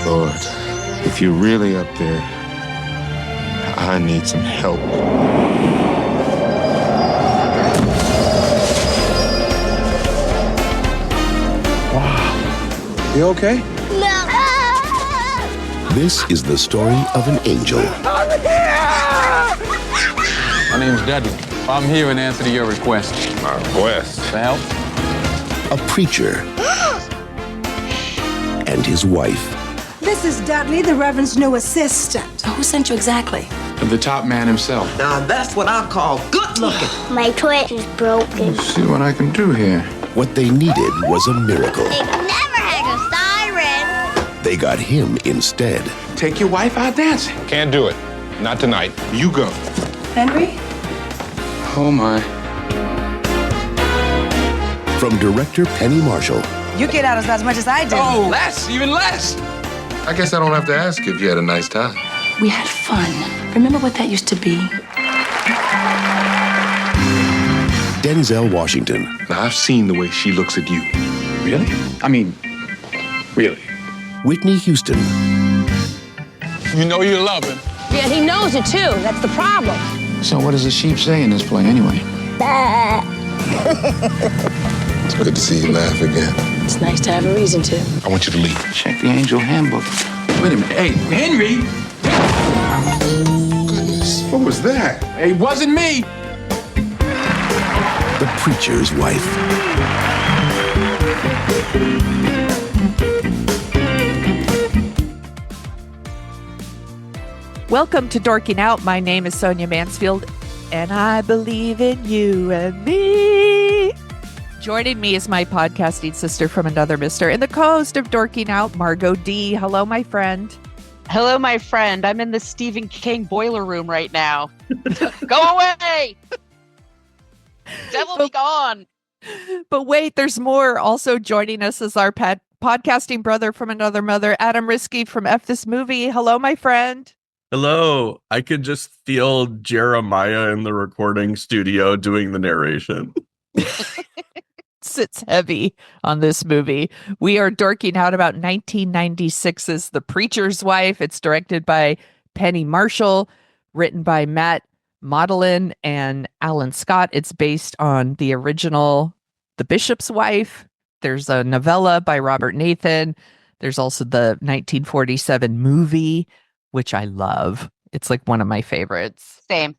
Lord, if you're really up there, I need some help. Wow. You okay? No. This is the story of an angel. My name's Dudley. I'm here in answer to your request. My request? To help? A preacher. And his wife. This is Dudley, the Reverend's new assistant. Who sent you exactly? The top man himself. Now that's what I call good looking. My toilet is broken. Let's see what I can do here. What they needed was a miracle. It never had a siren. They got him instead. Take your wife out dancing. Can't do it. Not tonight. You go. Henry? Oh, my. From director Penny Marshall. You get out as much as I do. Oh, less, even less. I guess I don't have to ask if you had a nice time. We had fun. Remember what that used to be? Denzel Washington. Now, I've seen the way she looks at you. Really? I mean, really? Whitney Houston. You know you love him. Yeah, he knows it too. That's the problem. So what does the sheep say in this play anyway? It's good to see you laugh again. It's nice to have a reason to. I want you to leave. Check the angel handbook. Wait a minute. Hey, Henry! Goodness. What was that? It wasn't me. The preacher's wife. Welcome to Dorking Out. My name is Sonia Mansfield, and I believe in you and me. Joining me is my podcasting sister from another mister and the co-host of Dorking Out, Margo D. Hello, my friend. Hello, my friend. I'm in the Stephen King boiler room right now. Go away! Devil be gone! But wait, there's more. Also joining us is our podcasting brother from another mother, Adam Riske from F This Movie. Hello, my friend. Hello. I could just feel Jeremiah in the recording studio doing the narration. Sits heavy on this movie. We are dorking out about 1996's The Preacher's Wife. It's directed by Penny Marshall, written by Matt Modelin and Alan Scott. It's based on the original The Bishop's Wife. There's a novella by Robert Nathan. There's also the 1947 movie, which I love. It's like one of my favorites. Same.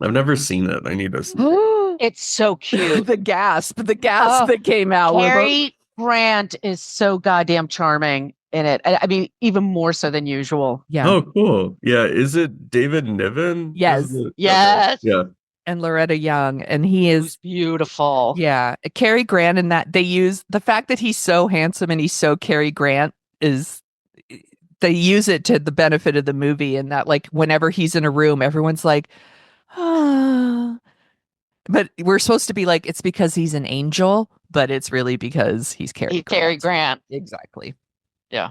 I've never seen it. I need to see it. It's so cute. the gasp that came out. Cary Grant is so goddamn charming in it. I mean, even more so than usual. Yeah. Oh, cool. Yeah. Is it David Niven? Yes. Yes. Okay. Yeah. And Loretta Young. And he is beautiful. Yeah. Cary Grant, in that they use the fact that he's so handsome and he's so Cary Grant is they use it to the benefit of the movie, and that like whenever he's in a room, everyone's like, ah. But we're supposed to be like, it's because he's an angel, but it's really because he's Cary Grant. Exactly. Yeah.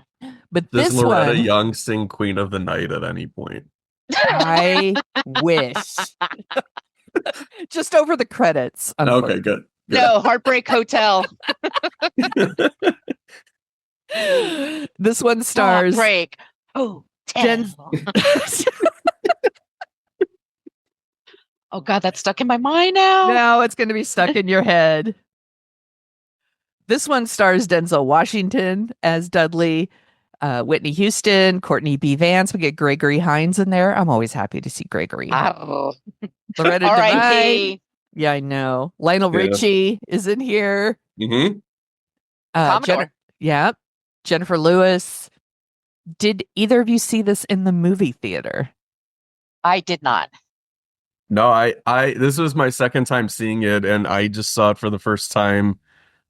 But Does this Loretta one, Young sing Queen of the Night at any point? I wish. Just over the credits. Okay, good. No, Heartbreak Hotel. This one stars Heartbreak Hotel. Oh God, that's stuck in my mind now. Now it's going to be stuck in your head. This one stars Denzel Washington as Dudley, Whitney Houston, Courtney B. Vance. We get Gregory Hines in there. I'm always happy to see Gregory. Oh. Loretta Devine. Yeah, I know. Lionel Richie is in here. Mm-hmm. Jennifer Lewis. Did either of you see this in the movie theater? I did not. No, I this was my second time seeing it, and I just saw it for the first time.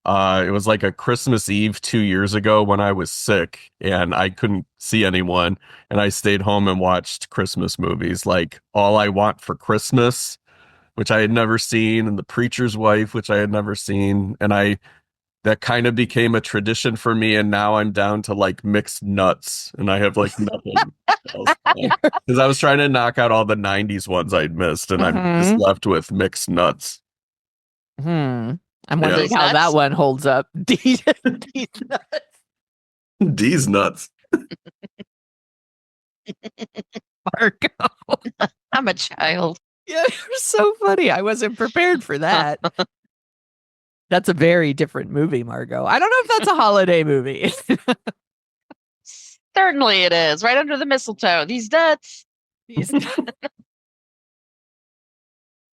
It was like a Christmas Eve 2 years ago when I was sick and I couldn't see anyone, and I stayed home and watched Christmas movies like All I Want for Christmas, which I had never seen, and The Preacher's Wife, which I had never seen, and that kind of became a tradition for me, and now I'm down to like mixed nuts, and I have like nothing else. Because I was trying to knock out all the 90s ones I'd missed, and I'm just left with mixed nuts. I'm wondering how that one holds up. D's nuts. D's nuts. Margo. I'm a child. Yeah, you're so funny. I wasn't prepared for that. That's a very different movie, Margo. I don't know if that's a holiday movie. Certainly it is. Right under the mistletoe. These nuts.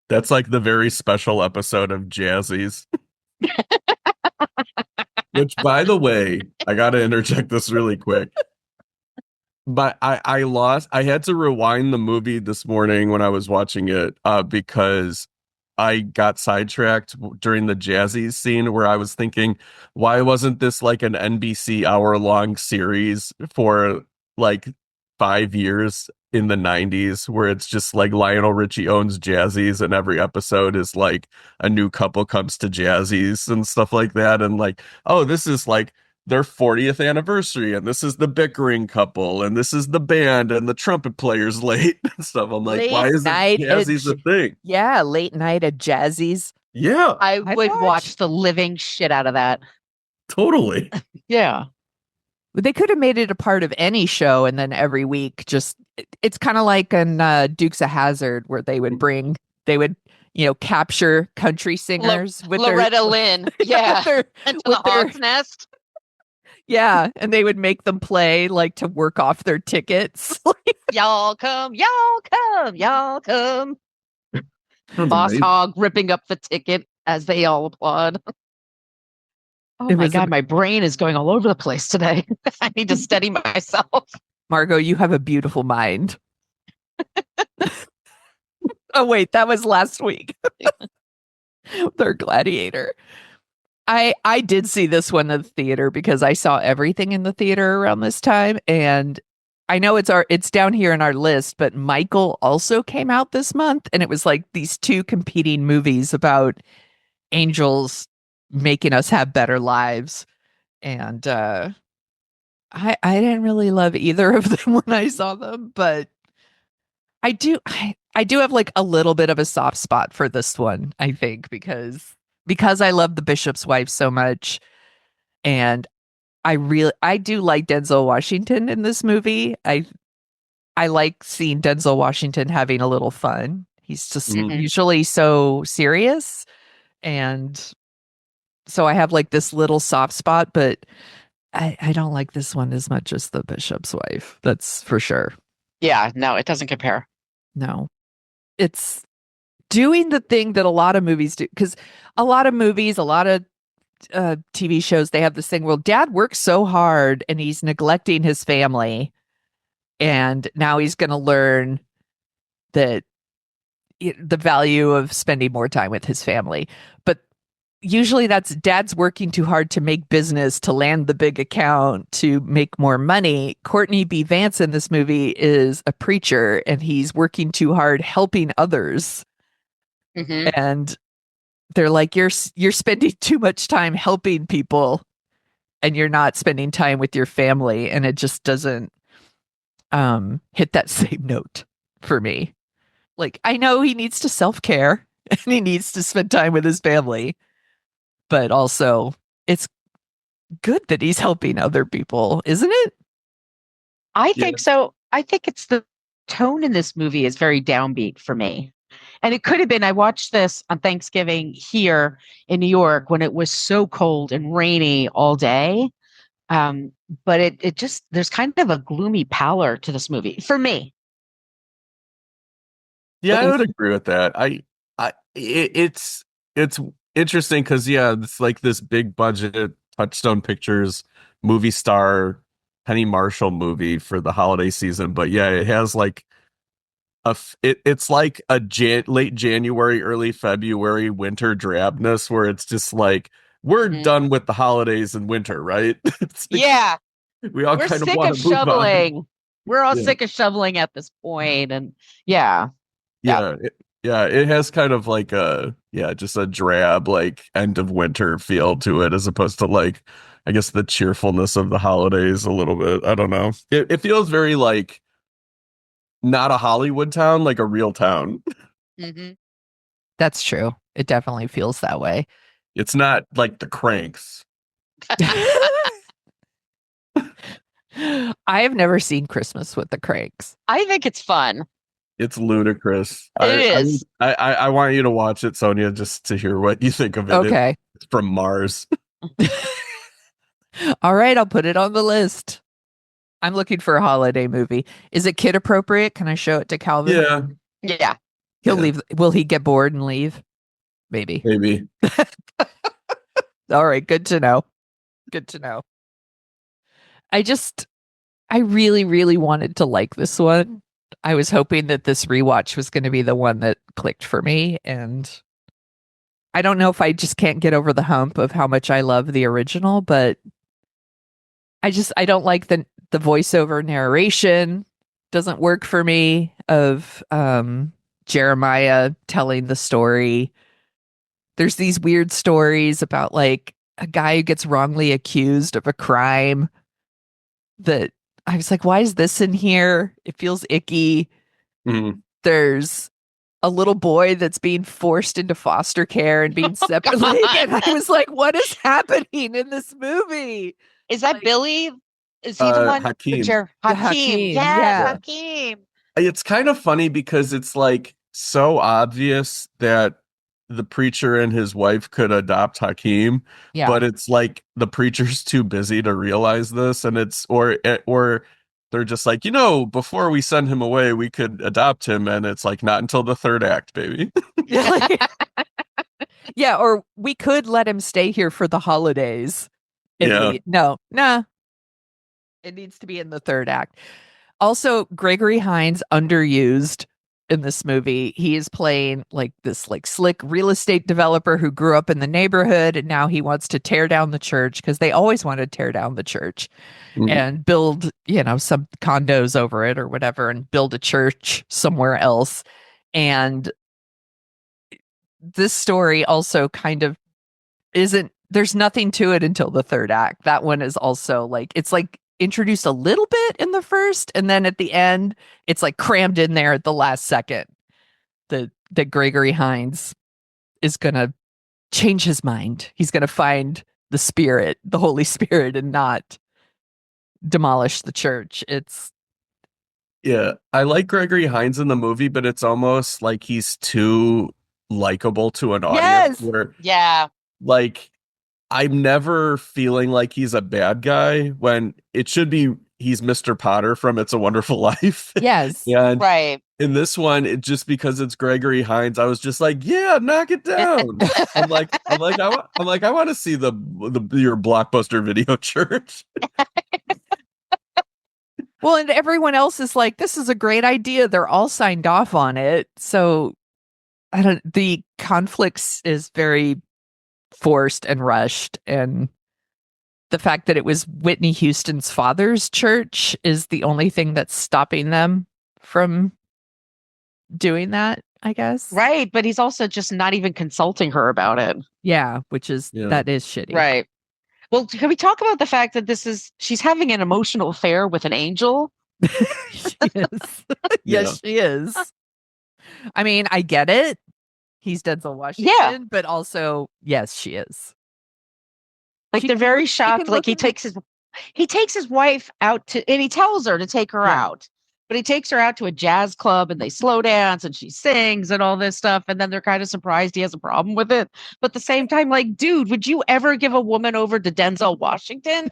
That's like the very special episode of Jazzies. Which, by the way, I got to interject this really quick. But I had to rewind the movie this morning when I was watching it because I got sidetracked during the Jazzies scene where I was thinking, why wasn't this like an NBC hour-long series for like 5 years in the 90s where it's just like Lionel Richie owns Jazzies and every episode is like a new couple comes to Jazzies and stuff like that. And like, oh, this is like their 40th anniversary and this is the bickering couple and this is the band and the trumpet player's late and stuff. I'm like, why is Jazzies a thing? Yeah, late night at Jazzies. Yeah. I would watch the living shit out of that. Totally. Yeah. They could have made it a part of any show and then every week just it's kind of like in Dukes of Hazzard where they would capture country singers with Loretta Lynn. Yeah. with their Hawk's Nest. Yeah, and they would make them play like to work off their tickets. Y'all come, y'all come. Boss Hog ripping up the ticket as they all applaud. Oh my God, my brain is going all over the place today. I need to steady myself. Margo, you have a beautiful mind. Oh, wait, that was last week. They're Gladiator. I did see this one in the theater because I saw everything in the theater around this time. And I know it's down here in our list, but Michael also came out this month. And it was like these two competing movies about angels making us have better lives. And I didn't really love either of them when I saw them, but I do have like a little bit of a soft spot for this one, I think, because I love The Bishop's Wife so much. And I do like Denzel Washington in this movie. I like seeing Denzel Washington having a little fun. He's just usually so serious. And so I have like this little soft spot, but I don't like this one as much as The Bishop's Wife. That's for sure. Yeah, no, it doesn't compare. No. It's doing the thing that a lot of movies do, because a lot of movies, a lot of TV shows, they have this thing, well, dad works so hard and he's neglecting his family, and now he's going to learn that the value of spending more time with his family. But usually that's dad's working too hard to make business, to land the big account, to make more money. Courtney B. Vance in this movie is a preacher and he's working too hard helping others. And they're like, you're spending too much time helping people and you're not spending time with your family. And it just doesn't hit that same note for me. Like, I know he needs to self-care and he needs to spend time with his family, but also it's good that he's helping other people, isn't it? I think so. I think it's the tone in this movie is very downbeat for me. And it could have been, I watched this on Thanksgiving here in New York when it was so cold and rainy all day. But it just, there's kind of a gloomy pallor to this movie for me. Yeah, I would agree with that. It's interesting because it's like this big budget Touchstone Pictures movie star Penny Marshall movie for the holiday season, but it has like it's like a late January, early February winter drabness where it's just like we're done with the holidays and winter, right? Like, we're kind of want to move shoveling. On. We're all sick of shoveling at this point, and it has kind of like just a drab like end of winter feel to it, as opposed to like I guess the cheerfulness of the holidays a little bit. I don't know. It feels very like not a Hollywood town, like a real town. That's true. It definitely feels that way. It's not like the Cranks. I have never seen Christmas with the Cranks. I think it's fun. It's ludicrous. It is. I want you to watch it, Sonia, just to hear what you think of it. Okay. It's from Mars. All right, I'll put it on the list. I'm looking for a holiday movie. Is it kid appropriate? Can I show it to Calvin? Yeah. Yeah. He'll leave. Will he get bored and leave? Maybe. All right, good to know. Good to know. I really, really wanted to like this one. I was hoping that this rewatch was going to be the one that clicked for me. And I don't know if I just can't get over the hump of how much I love the original, but I don't like the voiceover narration. Doesn't work for me of Jeremiah telling the story. There's these weird stories about like a guy who gets wrongly accused of a crime that I was like, why is this in here? It feels icky. Mm-hmm. There's a little boy that's being forced into foster care and being separately. And I was like, what is happening in this movie? Is that Billy? Is he the one? Hakeem. Hakeem. Yes, Hakeem. It's kind of funny because it's like so obvious that the preacher and his wife could adopt Hakeem, but it's like the preacher's too busy to realize this, and it's or they're just like, before we send him away, we could adopt him, and it's like not until the third act, baby. Yeah, or we could let him stay here for the holidays. No. It needs to be in the third act. Also, Gregory Hines underused in this movie. He is playing like this like slick real estate developer who grew up in the neighborhood, and now he wants to tear down the church because they always want to tear down the church and build, some condos over it or whatever, and build a church somewhere else. And this story also kind of there's nothing to it until the third act. That one is also like, it's like introduced a little bit in the first, and then at the end it's like crammed in there at the last second that Gregory Hines is gonna change his mind. He's gonna find the Holy Spirit, and not demolish the church. I like Gregory Hines in the movie, but it's almost like he's too likable to an audience. Like, I'm never feeling like he's a bad guy when it should be he's Mr. Potter from It's a Wonderful Life. Yes. And right. In this one, just because it's Gregory Hines, I was just like, yeah, knock it down. I want to see your Blockbuster Video church. Well, and everyone else is like, this is a great idea. They're all signed off on it. So the conflicts is very forced and rushed, and the fact that it was Whitney Houston's father's church is the only thing that's stopping them from doing that, I guess. Right, but he's also just not even consulting her about it. Yeah, that is shitty. Right. Well, can we talk about the fact that she's having an emotional affair with an angel? She is. Yes, she is. I mean, I get it. He's Denzel Washington, but also, yes, she is. Like, they're very shocked. Like, he takes his wife out and he tells her to take her out, but he takes her out to a jazz club and they slow dance and she sings and all this stuff. And then they're kind of surprised he has a problem with it. But at the same time, like, dude, would you ever give a woman over to Denzel Washington?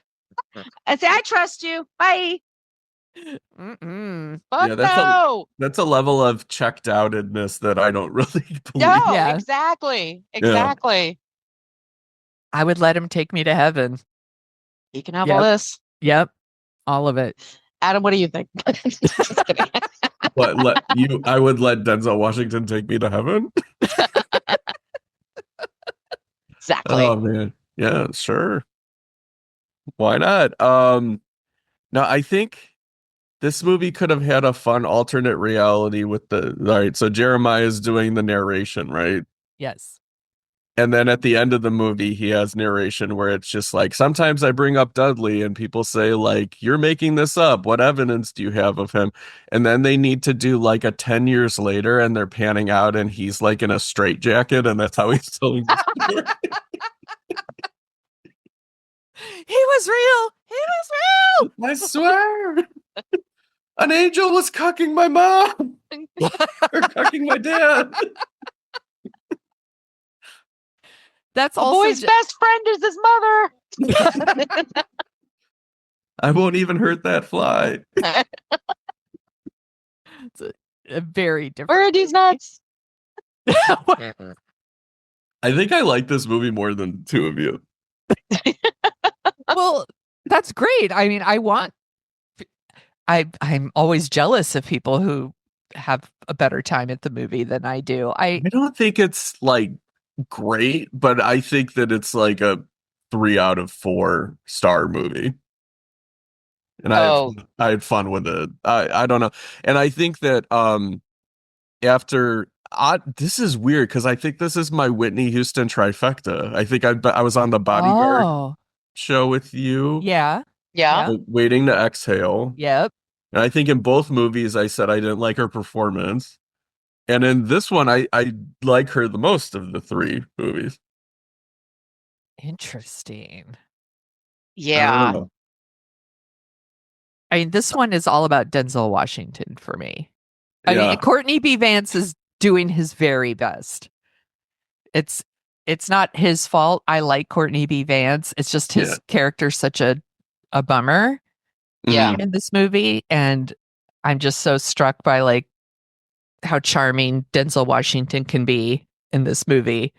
I say, I trust you. Bye. Fuck no. That's a level of checked outedness that I don't really believe. No, exactly. I would let him take me to heaven. He can have all this. Yep. All of it. Adam, what do you think? Just kidding. I would let Denzel Washington take me to heaven? Exactly. Oh man. Yeah, sure. Why not? No, I think this movie could have had a fun alternate reality with so Jeremiah is doing the narration, right? Yes. And then at the end of the movie, he has narration where it's just like, sometimes I bring up Dudley and people say like, you're making this up. What evidence do you have of him? And then they need to do like a 10 years later and they're panning out and he's like in a straitjacket and that's how he's telling the story. He was real. I swear. An angel was cucking my mom. Or cucking my dad. That's The also boy's best friend is his mother. I won't even hurt that fly. it's a very different. Where are these nuts? I think I like this movie more than two of you. Well, that's great. I mean, I'm always jealous of people who have a better time at the movie than I do. I don't think it's like great, but I think that it's like a 3 out of 4 star movie. And I had fun with it. I don't know. And I think that this is weird because I think this is my Whitney Houston trifecta. I think I was on the Bodyguard show with you. Yeah. Waiting to Exhale. Yep. And I think in both movies I said I didn't like her performance. And in this one, I like her the most of the 3 movies. Interesting. Yeah. I mean, this one is all about Denzel Washington for me. I mean, Courtney B. Vance is doing his very best. It's not his fault. I like Courtney B. Vance. It's just his character's such a bummer in this movie. And I'm just so struck by like how charming Denzel Washington can be in this movie.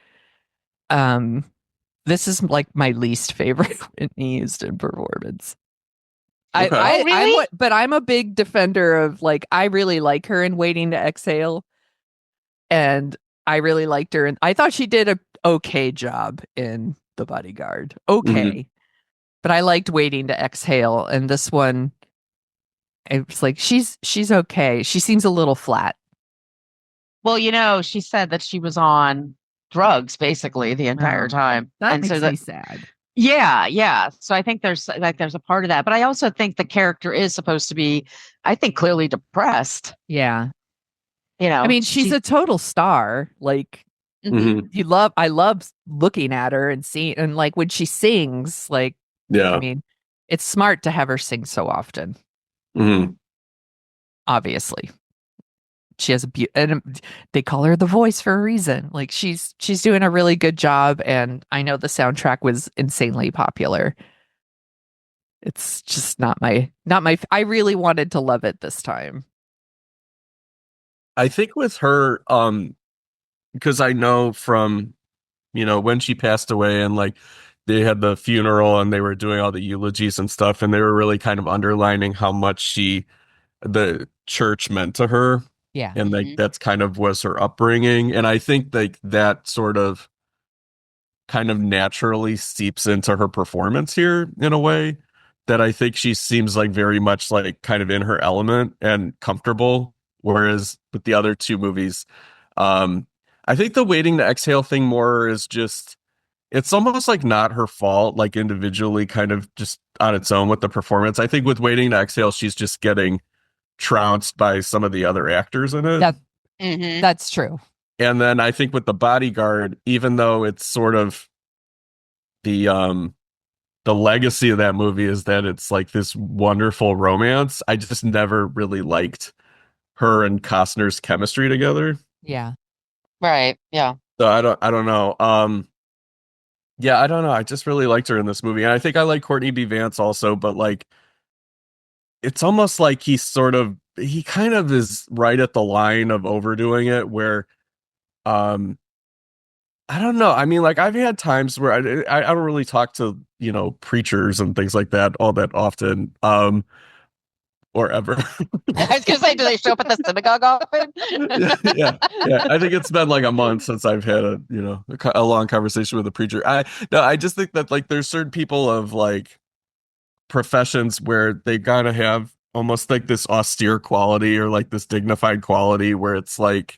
This is like my least favorite Whitney Houston performance. Really? But I'm a big defender of like, I really like her in Waiting to Exhale. And I really liked her. And I thought she did a okay job in The Bodyguard. Okay. But I liked Waiting to Exhale. And this one, it was like, she's okay. She seems a little flat. Well, she said that she was on drugs basically the entire time. That makes me sad. Yeah. So I think there's a part of that. But I also think the character is supposed to be, I think, clearly depressed. Yeah. I mean, she's a total star. Like I love looking at her and seeing, and like when she sings, like, I mean, it's smart to have her sing so often. Obviously. She has and they call her the voice for a reason. Like she's doing a really good job, and I know the soundtrack was insanely popular. It's just not my. I really wanted to love it this time. I think with her, because I know from, when she passed away and like they had the funeral and they were doing all the eulogies and stuff, and they were really kind of underlining how much the church meant to her. Yeah. And like that's kind of was her upbringing. And I think like that sort of kind of naturally seeps into her performance here in a way that I think she seems like very much like kind of in her element and comfortable. Whereas with the other 2 movies, I think the Waiting to Exhale thing more is just, it's almost like not her fault, like individually kind of just on its own with the performance. I think with Waiting to Exhale, she's just getting trounced by some of the other actors in it. That's true. And then I think with The Bodyguard, even though it's sort of the legacy of that movie is that it's like this wonderful romance, I just never really liked her and Costner's chemistry together. Yeah. Right. Yeah. So I don't know. I don't know. I just really liked her in this movie. And I think I like Courtney B. Vance also, but like it's almost like he kind of is right at the line of overdoing it where I don't know. I mean, like I've had times where I don't really talk to, preachers and things like that all that often. Or ever. I was gonna say, do they show up at the synagogue often? yeah. I think it's been like a month since I've had a long conversation with a preacher. I just think that like there's certain people of like professions where they gotta have almost like this austere quality or like this dignified quality where it's like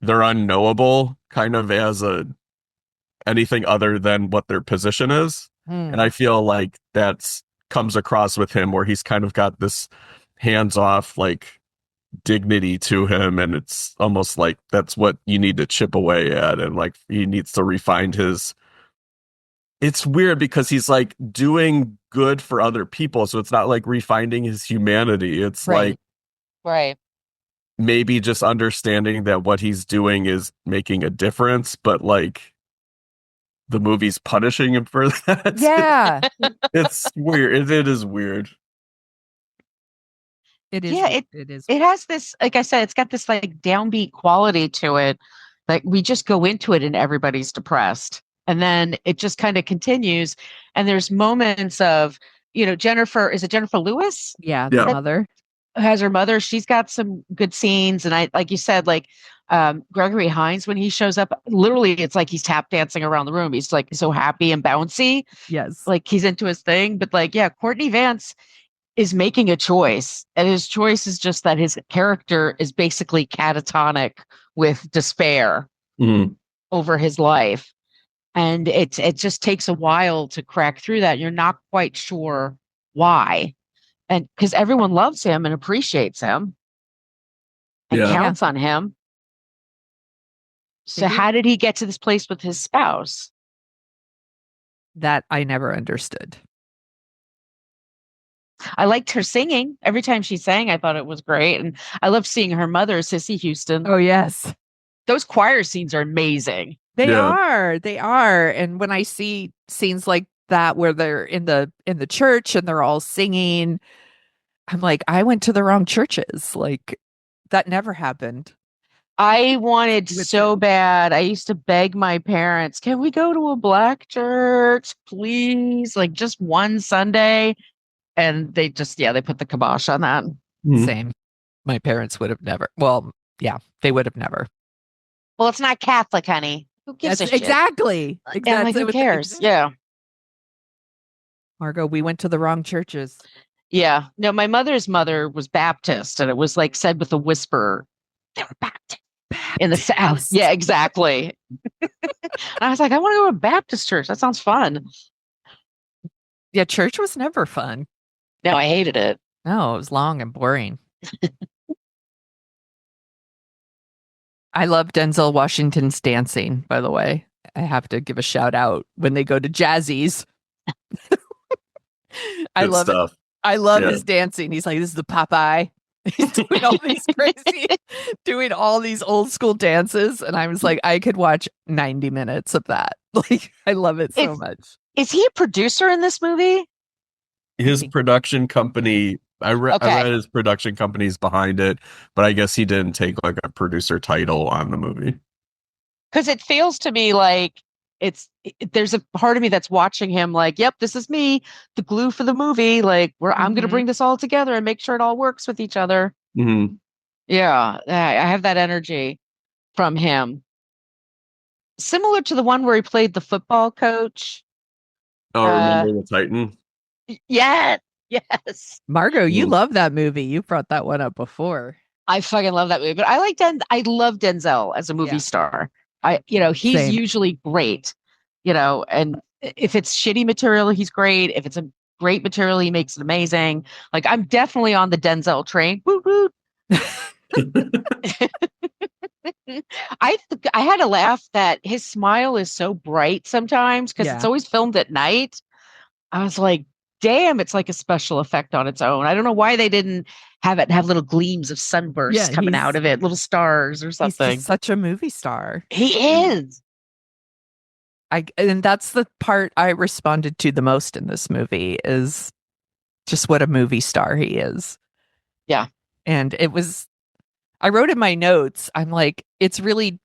they're unknowable kind of as anything other than what their position is. And I feel like that's comes across with him where he's kind of got this hands-off like dignity to him, and it's almost like that's what you need to chip away at, and like he needs to refine his it's weird because he's like doing good for other people. So it's not like refinding his humanity. It's like Right. maybe just understanding that what he's doing is making a difference, but like the movie's punishing him for that. Yeah. It's weird. It is weird. It is. Yeah, it is. It has this, like I said, it's got this like downbeat quality to it. Like we just go into it and everybody's depressed. And then it just kind of continues. And there's moments of, Jennifer, is it Jennifer Lewis? Yeah, the mother. Has her mother. She's got some good scenes. And I, like you said, like Gregory Hines, when he shows up, literally it's like he's tap dancing around the room. He's like so happy and bouncy. Yes. Like he's into his thing. But like, yeah, Courtney Vance is making a choice. And his choice is just that his character is basically catatonic with despair over his life. And it just takes a while to crack through that. You're not quite sure why. And because everyone loves him and appreciates him and counts on him. So how did he get to this place with his spouse? That I never understood. I liked her singing. Every time she sang, I thought it was great. And I loved seeing her mother, Sissy Houston. Oh, yes. Those choir scenes are amazing. They are. And when I see scenes like that where they're in the church and they're all singing, I'm like, I went to the wrong churches. Like that never happened. I wanted so bad. I used to beg my parents, can we go to a black church, please? Like just one Sunday. And they just, they put the kibosh on that. Same. My parents would have never. Well, yeah, they would have never. Well, it's not Catholic, honey. Who gives a shit? Exactly. And like, who cares? Yeah. Margo, we went to the wrong churches. Yeah. No, my mother's mother was Baptist, and it was like said with a whisper, they were Baptist in the South. Yeah, exactly. And I was like, I want to go to a Baptist church. That sounds fun. Yeah, church was never fun. No, I hated it. No, it was long and boring. I love Denzel Washington's dancing, by the way. I have to give a shout out when they go to Jazzy's. I love it. I love his dancing. He's like, this is the Popeye. He's doing all these doing all these old school dances. And I was like, I could watch 90 minutes of that. Like, I love it so much. Is he a producer in this movie? His production company, I read his production company's behind it, but I guess he didn't take like a producer title on the movie. Because it feels to me like there's a part of me that's watching him like, yep, this is me, the glue for the movie. Like, I'm going to bring this all together and make sure it all works with each other. Mm-hmm. Yeah, I have that energy from him. Similar to the one where he played the football coach. Oh, Remember the Titan? Yes. Margo, you love that movie. You brought that one up before. I fucking love that movie. But I love Denzel as a movie star. He's Same. usually great, and if it's shitty material, he's great. If it's a great material, he makes it amazing. Like, I'm definitely on the Denzel train. Woot woot. I had to laugh that his smile is so bright sometimes because it's always filmed at night. I was like, damn, it's like a special effect on its own. I don't know why they didn't have little gleams of sunbursts coming out of it, little stars or something. He's such a movie star. He is. And that's the part I responded to the most in this movie is just what a movie star he is. Yeah. And I wrote in my notes, I'm like, it's really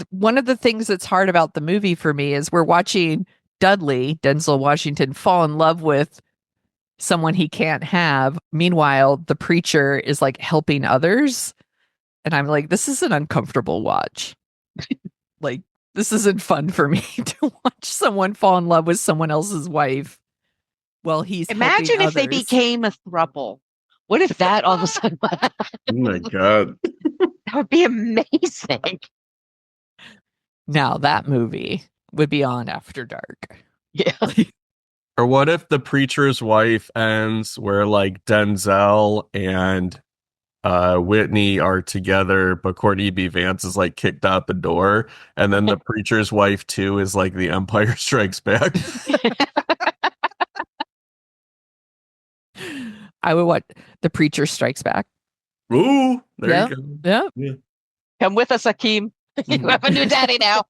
one of the things that's hard about the movie for me is we're watching Dudley, Denzel Washington, fall in love with someone he can't have. Meanwhile, the preacher is like helping others. And I'm like, this is an uncomfortable watch. Like, this isn't fun for me to watch someone fall in love with someone else's wife while he's Imagine if they others. became a throuple. What if that all of a sudden? Oh my God. That would be amazing. Now that movie would be on after dark. Yeah. Or what if the preacher's wife ends where like Denzel and Whitney are together, but Courtney B. Vance is like kicked out the door, and then the preacher's wife too is like The Empire Strikes Back. I would watch The Preacher Strikes Back. Ooh, there you go. Yeah. Come with us, Akeem. You have a new daddy now.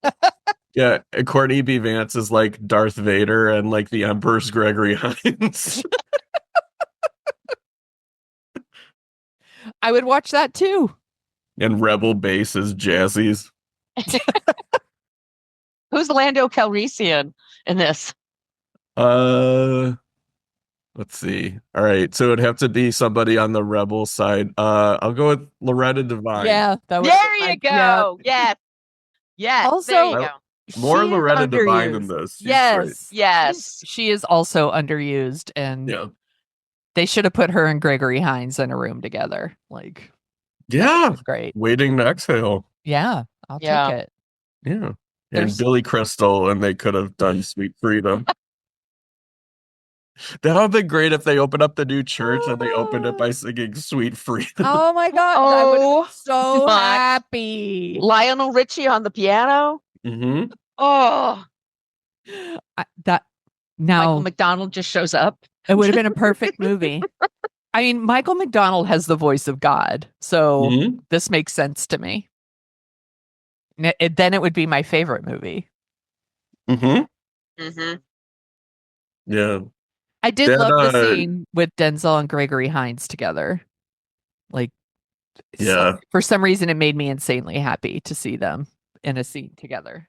Yeah, and Courtney B. Vance is like Darth Vader, and like the Emperor's Gregory Hines. I would watch that too. And Rebel Base is Jazzy's. Who's Lando Calrissian in this? Let's see. All right, so it'd have to be somebody on the Rebel side. I'll go with Loretta Devine. Yeah, that was There you go. Yeah. Yes. Also, there you go. More She is Loretta Devine underused. than this. She's Yes. great. Yes. She is also underused, and Yeah. they should have put her and Gregory Hines in a room together. Like, Yeah. it's great. Waiting to exhale. Yeah, I'll Yeah. take it. Yeah. There's- And Billy Crystal, and they could have done Sweet Freedom. That would have been great if they opened up the new church and they opened it by singing Sweet Freedom. Oh my god, I would Oh, be so my- happy. Lionel Richie on the piano. Mm-hmm. Oh, That now Michael McDonald just shows up. it would have been a perfect movie. I mean, Michael McDonald has the voice of God, so Mm-hmm. this makes sense to me. Then it would be my favorite movie. Mm-hmm. Mm-hmm. Yeah. I did That, love the scene with Denzel and Gregory Hines together. Like, Yeah. for some reason, it made me insanely happy to see them in a scene together.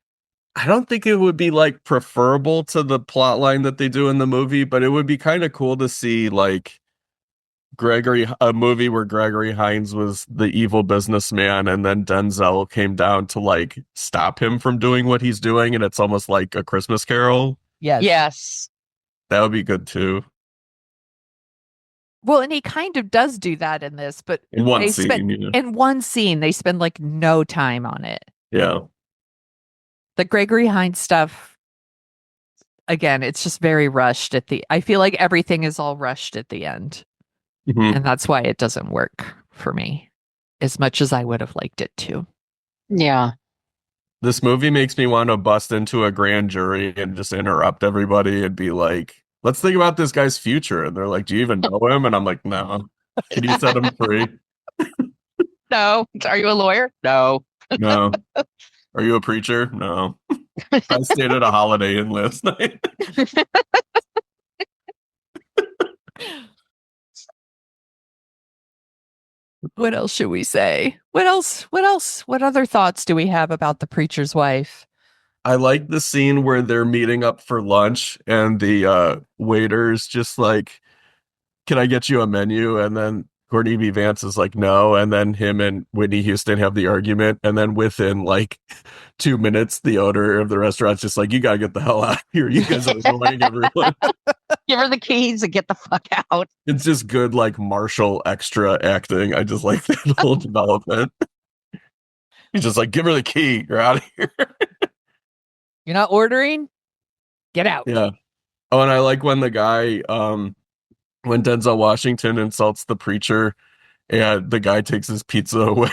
I don't think it would be like preferable to the plot line that they do in the movie, but it would be kind of cool to see like a movie where Gregory Hines was the evil businessman and then Denzel came down to like stop him from doing what he's doing, and it's almost like A Christmas Carol. Yes. Yes. That would be good too. Well, and he kind of does do that in this, but In one they scene, spend- yeah. in one scene, they spend like no time on it. Yeah. The Gregory Hines stuff, again, it's just very rushed I feel like everything is all rushed at the end. Mhm. And that's why it doesn't work for me as much as I would have liked it to. Yeah. This movie makes me want to bust into a grand jury and just interrupt everybody and be like, let's think about this guy's future. And they're like, do you even know him? And I'm like, no. Can you set him free? No. Are you a lawyer? No. No. Are you a preacher? No. I stayed at a Holiday Inn last night. What else should we say? What else? What other thoughts do we have about The Preacher's Wife? I like the scene where they're meeting up for lunch and the waiter's just like, can I get you a menu? And then Courtney B. Vance is like, no. And then him and Whitney Houston have the argument. And then within like 2 minutes, the owner of the restaurant's just like, you got to get the hell out of here. You guys are annoying everyone. Give her the keys and get the fuck out. It's just good, like Marshall extra acting. I just like that whole development. He's just like, give her the key. You're out of here. You're not ordering? Get out. Yeah. Oh, and I like when the guy, when Denzel Washington insults the preacher and the guy takes his pizza away.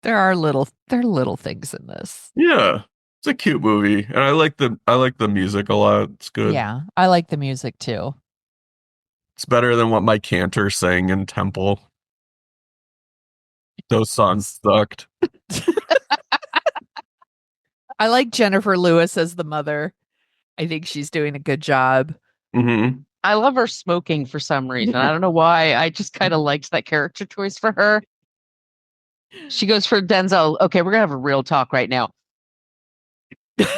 There are little things in this. Yeah. It's a cute movie. And I like the music a lot. It's good. Yeah, I like the music too. It's better than what my cantor sang in Temple. Those songs sucked. I like Jennifer Lewis as the mother. I think she's doing a good job. Mm-hmm. I love her smoking for some reason. I don't know why. I just kind of liked that character choice for her. She goes for Denzel. Okay, we're going to have a real talk right now.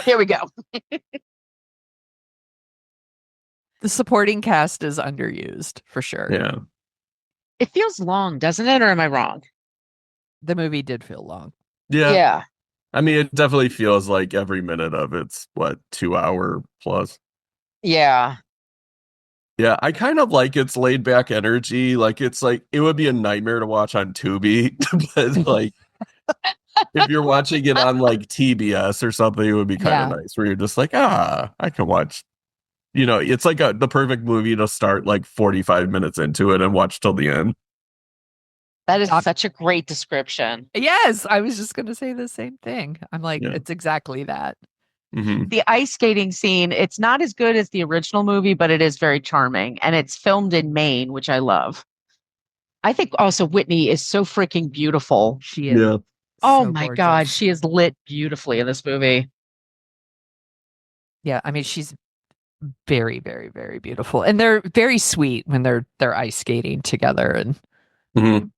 Here we go. The supporting cast is underused for sure. Yeah. It feels long, doesn't it? Or am I wrong? The movie did feel long. Yeah. I mean, it definitely feels like every minute of it's 2 hour plus. Yeah. Yeah, I kind of like its laid back energy. Like it's like it would be a nightmare to watch on Tubi, but like if you're watching it on like TBS or something, it would be kind of nice where you're just like, I can watch it's like the perfect movie to start like 45 minutes into it and watch till the end. That is such a great description. Yes, I was just going to say the same thing. I'm like, it's exactly that. Mm-hmm. The ice skating scene, it's not as good as the original movie, but it is very charming. And it's filmed in Maine, which I love. I think also Whitney is so freaking beautiful. She is. Yeah. Oh so my gorgeous. God, she is lit beautifully in this movie. Yeah, I mean, she's very, very, very beautiful. And they're very sweet when they're ice skating together, and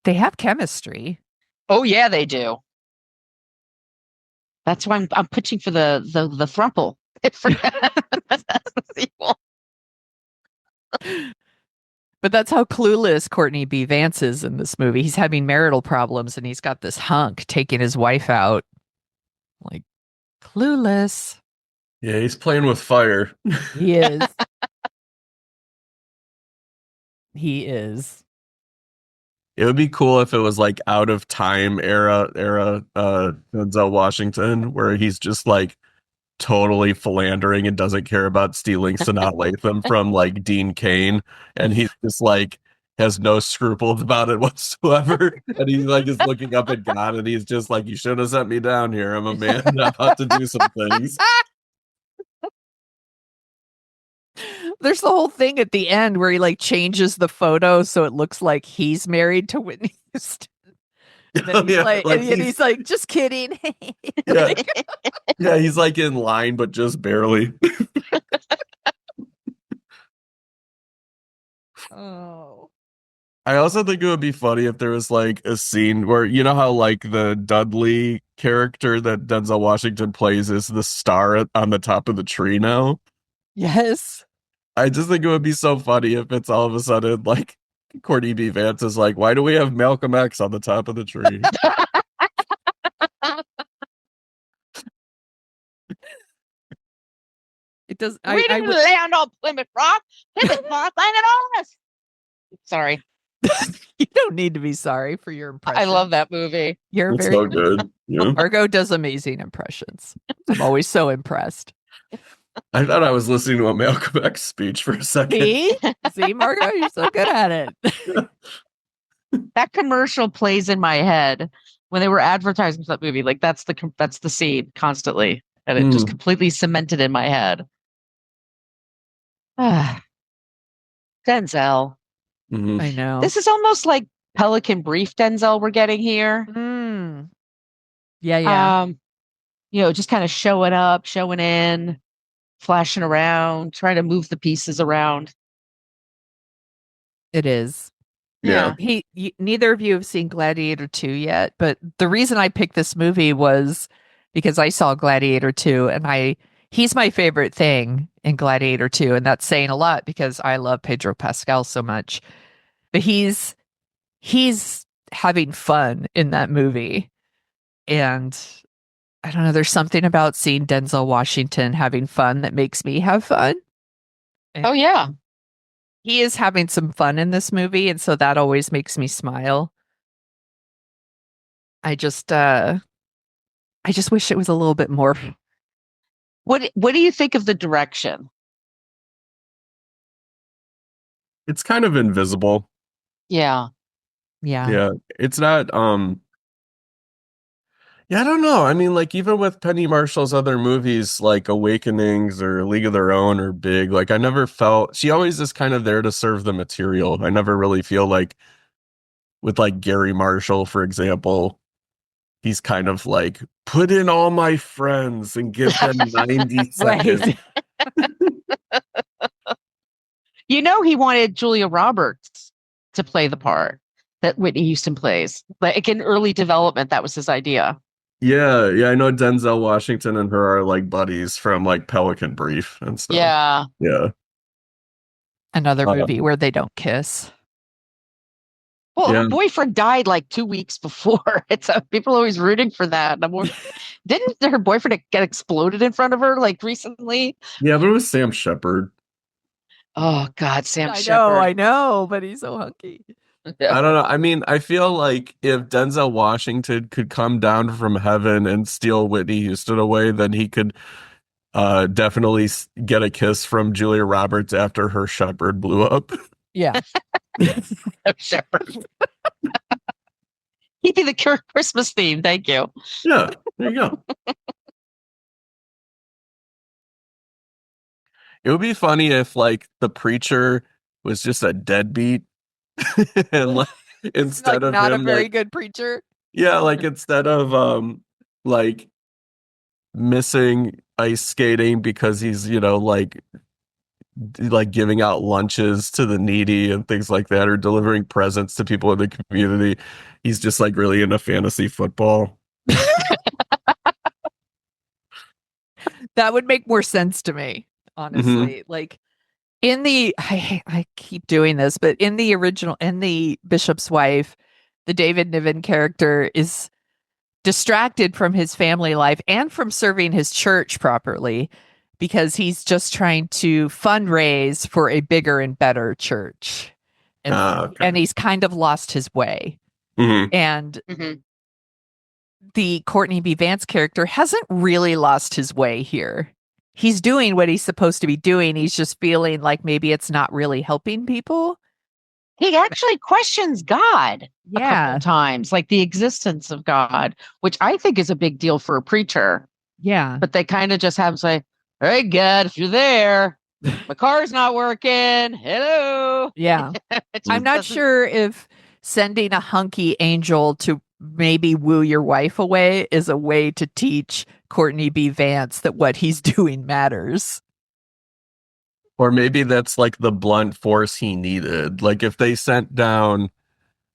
they have chemistry. Oh yeah, they do. That's why I'm pitching for the thruple. That's the sequel. But that's how clueless Courtney B. Vance is in this movie. He's having marital problems and he's got this hunk taking his wife out. Like, clueless. Yeah, he's playing with fire. He is. He is. It would be cool if it was like out of time era Denzel Washington, where he's just like totally philandering and doesn't care about stealing Sanaa Lathan from like Dean Cain, and he's just like has no scruples about it whatsoever. And he's like is looking up at God and he's just like, you shouldn't have sent me down here. I'm a man about to do some things. There's the whole thing at the end where he like changes the photo so it looks like he's married to Whitney Houston. And then he's like, just kidding. Yeah. Yeah, he's like in line, but just barely. Oh. I also think it would be funny if there was like a scene where, you know how like the Dudley character that Denzel Washington plays is the star on the top of the tree now? Yes. I just think it would be so funny if it's all of a sudden like Courtney B. Vance is like, why do we have Malcolm X on the top of the tree? It does. We didn't land on Plymouth Rock. Plymouth Rock landed on us. Sorry. You don't need to be sorry for your impression. I love that movie. You're It's very so good. Yeah. Margo does amazing impressions. I'm always so impressed. I thought I was listening to a Malcolm X speech for a second. See, Margo, you're so good at it. That commercial plays in my head when they were advertising for that movie. Like that's the scene constantly, and it just completely cemented in my head. Denzel. Mm-hmm. I know. This is almost like Pelican Brief Denzel we're getting here. Yeah. Just kind of showing up, showing in, flashing around, trying to move the pieces around. It is. Yeah. Neither of you have seen Gladiator 2 yet, but the reason I picked this movie was because I saw Gladiator 2 and he's my favorite thing in Gladiator 2, and that's saying a lot because I love Pedro Pascal so much. But he's having fun in that movie. And I don't know, there's something about seeing Denzel Washington having fun that makes me have fun. Oh yeah. He is having some fun in this movie, and so that always makes me smile. I just wish it was a little bit more. What do you think of the direction? It's kind of invisible. Yeah. Yeah. It's not yeah, I don't know. I mean, like, even with Penny Marshall's other movies, like Awakenings or League of Their Own or Big, like, I never felt... She always is kind of there to serve the material. I never really feel like... With, like, Gary Marshall, for example, he's kind of like, put in all my friends and give them 90 seconds. He wanted Julia Roberts to play the part that Whitney Houston plays. Like, in early development, that was his idea. Yeah, I know Denzel Washington and her are like buddies from like Pelican Brief and stuff. Yeah. Another movie where they don't kiss. Well, her boyfriend died like 2 weeks before. People are always rooting for that. Didn't her boyfriend get exploded in front of her like recently? Yeah, but it was Sam Shepard. Oh God, Sam Shepard. I know, but he's so hunky. I don't know. I mean, I feel like if Denzel Washington could come down from heaven and steal Whitney Houston away, then he could definitely get a kiss from Julia Roberts after her shepherd blew up. Yeah. Shepherd. Keeping the Christmas theme. Thank you. Yeah, there you go. It would be funny if like the preacher was just a deadbeat and like instead of not him a very like, good preacher. yeah, like instead of like missing ice skating because he's, like giving out lunches to the needy and things like that, or delivering presents to people in the community, he's just like really into fantasy football. That would make more sense to me, honestly. Like in the I keep doing this, but in the Bishop's Wife, the David Niven character is distracted from his family life and from serving his church properly because he's just trying to fundraise for a bigger and better church. And he's kind of lost his way. And the Courtney B. Vance character hasn't really lost his way here. He's doing what he's supposed to be doing. He's just feeling like maybe it's not really helping people. He actually questions God a Yeah. couple times, like the existence of God, which I think is a big deal for a preacher. Yeah. But they kind of just have him say, "Hey, God, if you're there, my car's not working. Hello." Yeah. I'm not sure if sending a hunky angel to maybe woo your wife away is a way to teach Courtney B. Vance that what he's doing matters. Or maybe that's like the blunt force he needed. Like if they sent down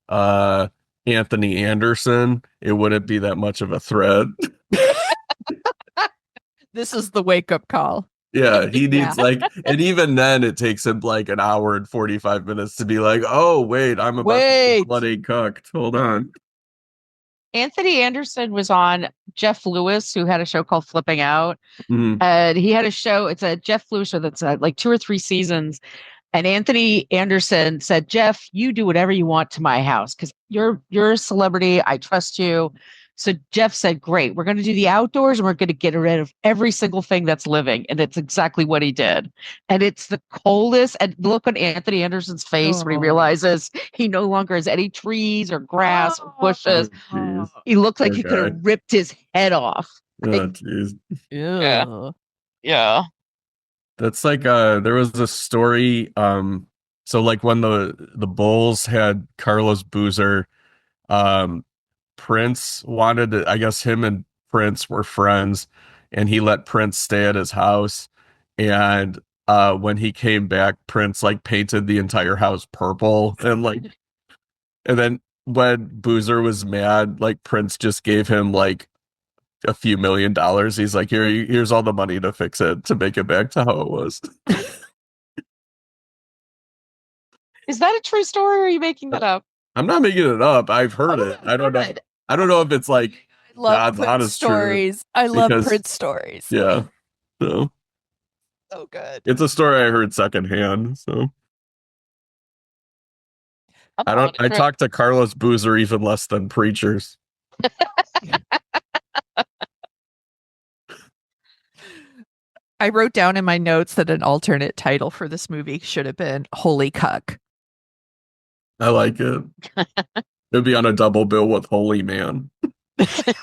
Anthony Anderson, it wouldn't be that much of a threat. This is the wake-up call. Yeah, he needs and even then it takes him like an hour and 45 minutes to be like, oh, wait, I'm about to be bloody cooked. Hold on. Anthony Anderson was on Jeff Lewis, who had a show called Flipping Out. And he had a show, it's a Jeff Lewis show that's like 2 or 3 seasons. And Anthony Anderson said, "Jeff, you do whatever you want to my house because you're a celebrity. I trust you." So Jeff said, "Great, we're going to do the outdoors and we're going to get rid of every single thing that's living." And it's exactly what he did. And it's the coldest. And look on Anthony Anderson's face when he realizes he no longer has any trees or grass or bushes. He looked like he could have ripped his head off. Yeah. That's like there was a story so like when the Bulls had Carlos Boozer, Prince wanted to, I guess him and Prince were friends and he let Prince stay at his house, and when he came back, Prince like painted the entire house purple, and then when Boozer was mad, like Prince just gave him like a few $1 million. He's like, here's all the money to fix it, to make it back to how it was. Is that a true story or are you making that up? I'm not making it up. I've heard it. I don't know. I don't know if it's like love God's Prince honest stories. truth, I love because- Prince stories. Yeah. So good. it's a story I heard secondhand. So I talk to Carlos Boozer even less than preachers. I wrote down in my notes that an alternate title for this movie should have been Holy Cuck. I like it. It'd be on a double bill with Holy Man. Because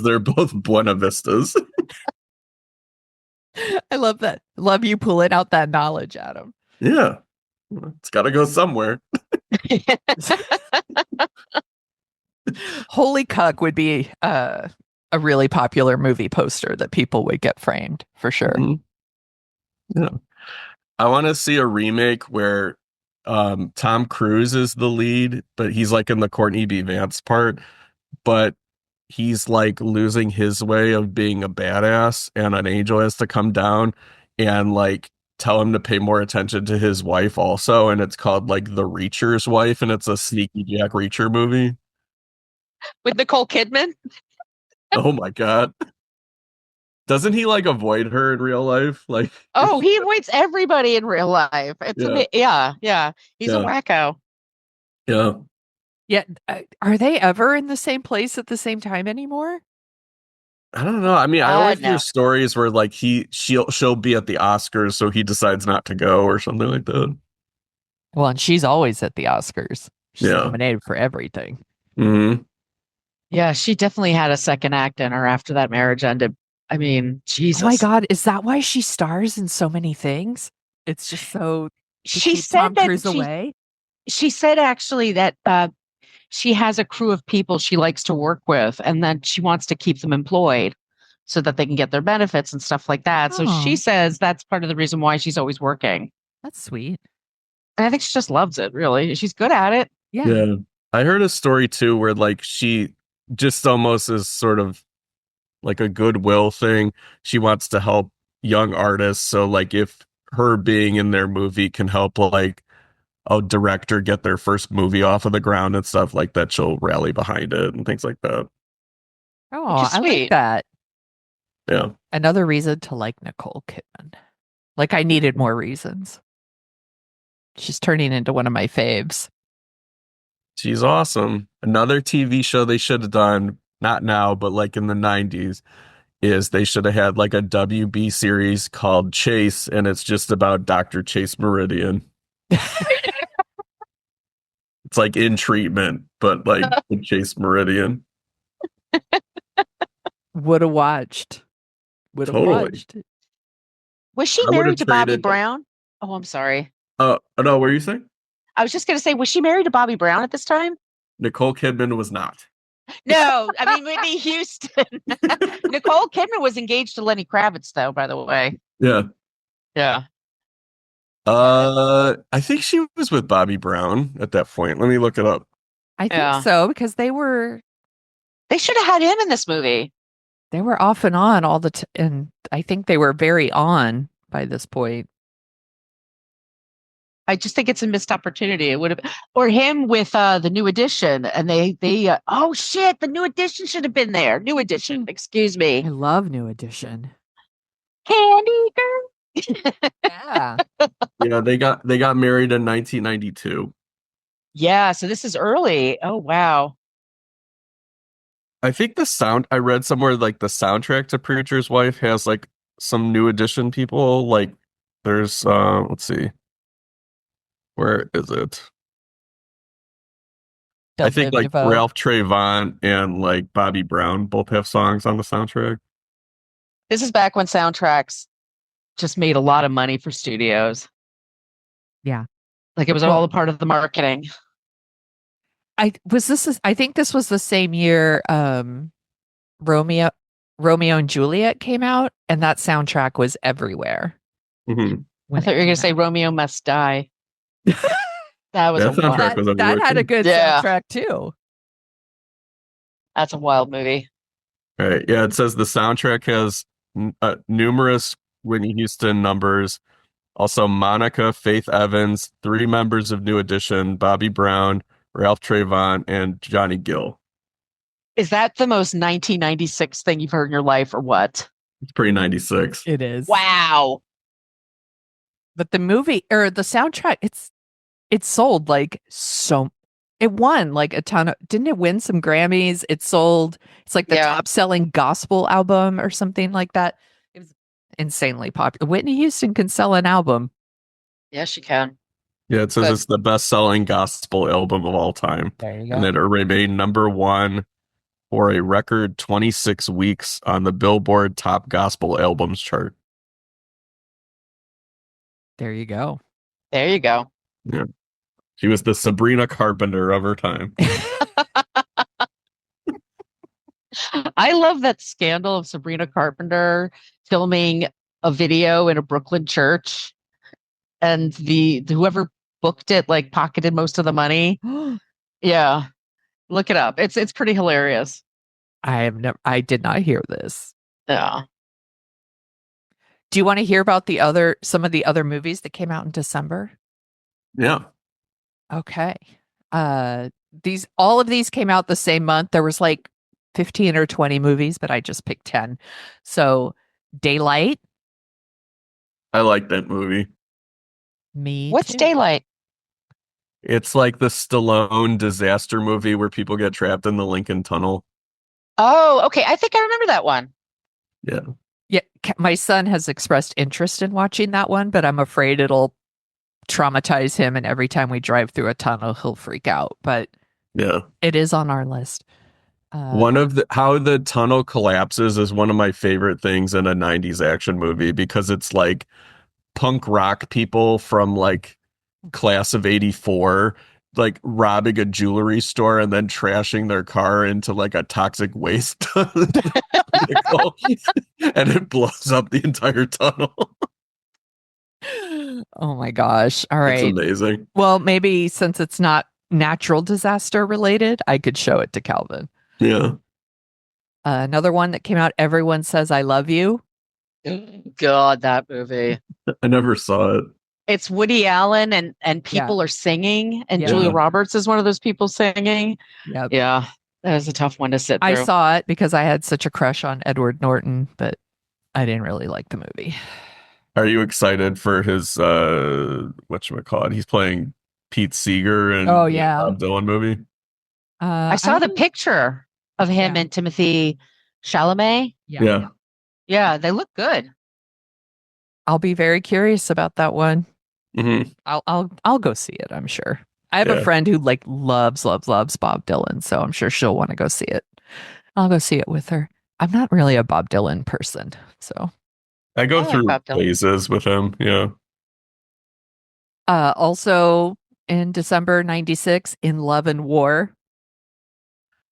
they're both Buena Vistas. I love that. Love you pulling out that knowledge, Adam. Yeah. It's got to go somewhere. Holy Cuck would be a really popular movie poster that people would get framed for sure. Yeah. I want to see a remake where Tom Cruise is the lead, but he's like in the Courtney B. Vance part, but he's like losing his way of being a badass, and an angel has to come down and like tell him to pay more attention to his wife also, and it's called like The Reacher's Wife, and it's a sneaky Jack Reacher movie. With Nicole Kidman? Oh my god. Doesn't he like avoid her in real life? Like, oh, he avoids everybody in real life. It's yeah. He's a wacko. Yeah. Yeah. Are they ever in the same place at the same time anymore? I don't know. I mean, I always No. hear stories where like she'll be at the Oscars, so he decides not to go or something like that. Well, and she's always at the Oscars. She's Yeah. nominated for everything. Mm-hmm. Yeah, she definitely had a second act in her after that marriage ended. I mean, Jesus. Oh my God, is that why she stars in so many things? It's just so to She keep said Tom that Cruise away. She said actually that she has a crew of people she likes to work with, and then she wants to keep them employed so that they can get their benefits and stuff like that. So she Oh. says that's part of the reason why she's always working. That's sweet. And I think she just loves it, really. She's good at it. Yeah. I heard a story too where like she just almost is sort of like a goodwill thing. She wants to help young artists. So like if her being in their movie can help like a director get their first movie off of the ground and stuff like that, she'll rally behind it and things like that. Oh, Which is I like sweet. that. Yeah. Another reason to like Nicole Kidman. Like I needed more reasons. She's turning into one of my faves. She's awesome. Another TV show they should have done, not now, but like in the 90s, is they should have had like a WB series called Chase, and it's just about Dr. Chase Meridian. It's like in treatment, but like with Chase Meridian. Would have watched. Would have Totally. watched. Was she I would've married to Bobby traded- Brown? Oh, I'm sorry. No, what were you saying? I was just going to say, was she married to Bobby Brown at this time? Nicole Kidman was not. No, I mean, Whitney Houston. Nicole Kidman was engaged to Lenny Kravitz, though, by the way. Yeah. Yeah. I think she was with Bobby Brown at that point. Let me look it up. I think so because they should have had him in this movie. They were off and on all the and I think they were very on by this point. I just think it's a missed opportunity. It would have, or him with the New Edition, and they oh shit, the New Edition should have been there. New Edition, excuse me. I love New Edition. Candy girl. Yeah. Yeah, they got married in 1992. Yeah, so this is early. Oh wow. I think I read somewhere like the soundtrack to Preacher's Wife has like some New Edition people. Like there's let's see. Where is it? I think like Ralph Trayvon and like Bobby Brown both have songs on the soundtrack. This is back when soundtracks just made a lot of money for studios. Yeah. Like it was all a part of the marketing. I think this was the same year Romeo and Juliet came out, and that soundtrack was everywhere. Mm-hmm. I thought you were going to say Romeo Must Die. That was that had a good soundtrack too. That's a wild movie. All right. Yeah, it says the soundtrack has numerous Whitney Houston numbers. Also, Monica, Faith Evans, 3 members of New Edition, Bobby Brown, Ralph Trayvon, and Johnny Gill. Is that the most 1996 thing you've heard in your life, or what? It's pretty 96. It is. Wow. But the movie or the soundtrack, it sold like so. It won like a ton of. Didn't it win some Grammys? It's like the top selling gospel album or something like that. It was insanely popular. Whitney Houston can sell an album. Yes, she can. Yeah, it says it's the best-selling gospel album of all time. There you go. And it remained number 1 for a record 26 weeks on the Billboard Top Gospel Albums chart. There you go. There you go. Yeah. She was the Sabrina Carpenter of her time. I love that scandal of Sabrina Carpenter filming a video in a Brooklyn church, and the whoever booked it like pocketed most of the money. Yeah. Look it up. It's pretty hilarious. I did not hear this. Yeah. Do you want to hear about some of the other movies that came out in December? Yeah. Okay. All of these came out the same month. There was like 15 or 20 movies, but I just picked 10. So Daylight. I like that movie. What's Daylight? It's like the Stallone disaster movie where people get trapped in the Lincoln Tunnel. Oh, okay. I think I remember that one. Yeah. Yeah, my son has expressed interest in watching that one, but I'm afraid it'll traumatize him, and every time we drive through a tunnel, he'll freak out. But Yeah. it is on our list. How the tunnel collapses is one of my favorite things in a 90s action movie because it's like punk rock people from like class of 84 like robbing a jewelry store and then trashing their car into like a toxic waste vehicle, and it blows up the entire tunnel. Oh my gosh. All right. It's amazing. Well, maybe since it's not natural disaster related, I could show it to Calvin. Yeah. Another one that came out, Everyone Says I Love You. God, that movie. I never saw it. It's Woody Allen and people are singing, and Julia Roberts is one of those people singing. Yep. Yeah, that was a tough one to sit through. I saw it because I had such a crush on Edward Norton, but I didn't really like the movie. Are you excited for his whatchamacallit? He's playing Pete Seeger in the Bob Dylan movie. I saw the picture of him and Timothy Chalamet. Yeah, they look good. I'll be very curious about that one. Mm-hmm. I'll go see it, I'm sure. I have a friend who like loves Bob Dylan, so I'm sure she'll want to go see it. I'll go see it with her. I'm not really a Bob Dylan person, so I go through phases with him. Yeah. Also in December 96, In Love and War.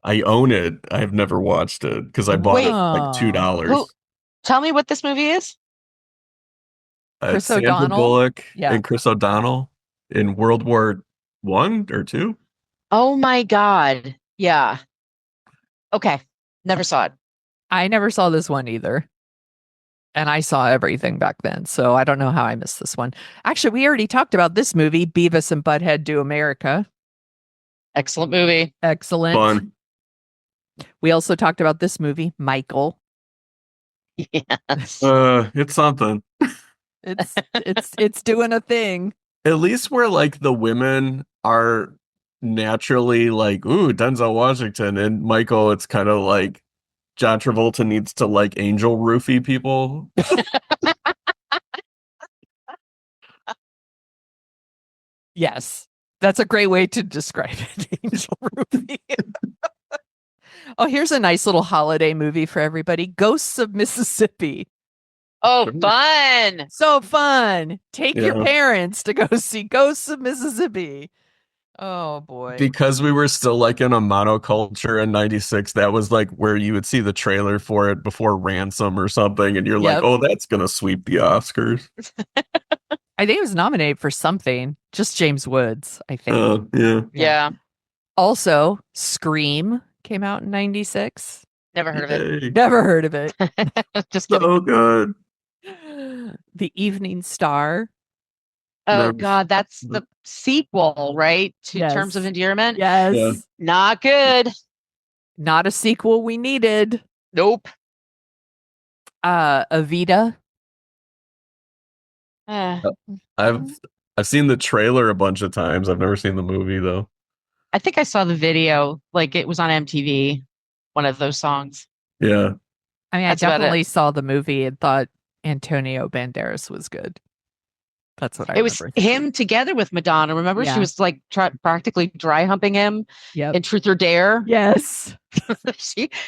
I own it. I've never watched it because I bought it for like $2. Tell me what this movie is. Chris Sandra O'Donnell? Bullock Yeah. and Chris O'Donnell in World War I or II. Oh my God. Yeah. Okay. Never saw it. I never saw this one either. And I saw everything back then, so I don't know how I missed this one. Actually, we already talked about this movie, Beavis and Butthead Do America. Excellent movie. Excellent. Fun. We also talked about this movie, Michael. Yes. It's something. It's doing a thing. At least where like the women are naturally like, ooh, Denzel Washington, and Michael, it's kind of like John Travolta needs to like angel roofie people. Yes, that's a great way to describe it. Angel roofie. Oh, here's a nice little holiday movie for everybody. Ghosts of Mississippi. Oh, fun. So fun. Take your parents to go see Ghosts of Mississippi. Oh, boy. Because we were still like in a monoculture in 96, that was like where you would see the trailer for it before Ransom or something. And you're like, oh, that's going to sweep the Oscars. I think it was nominated for something. Just James Woods, I think. Yeah. Also, Scream came out in 96. Never heard of it. Never heard of it. Just kidding. So good. The Evening Star. Oh, God. That's the sequel, right? To Terms of Endearment? Yes. Yeah. Not good. Not a sequel we needed. Nope. Evita. I've seen the trailer a bunch of times. I've never seen the movie though. I think I saw the video. Like it was on MTV. One of those songs. Yeah. I mean, That's I about definitely saw the movie and thought Antonio Banderas was good. That's what I remember. It was him together with Madonna. Remember, she was like practically dry humping him in Truth or Dare. Yes.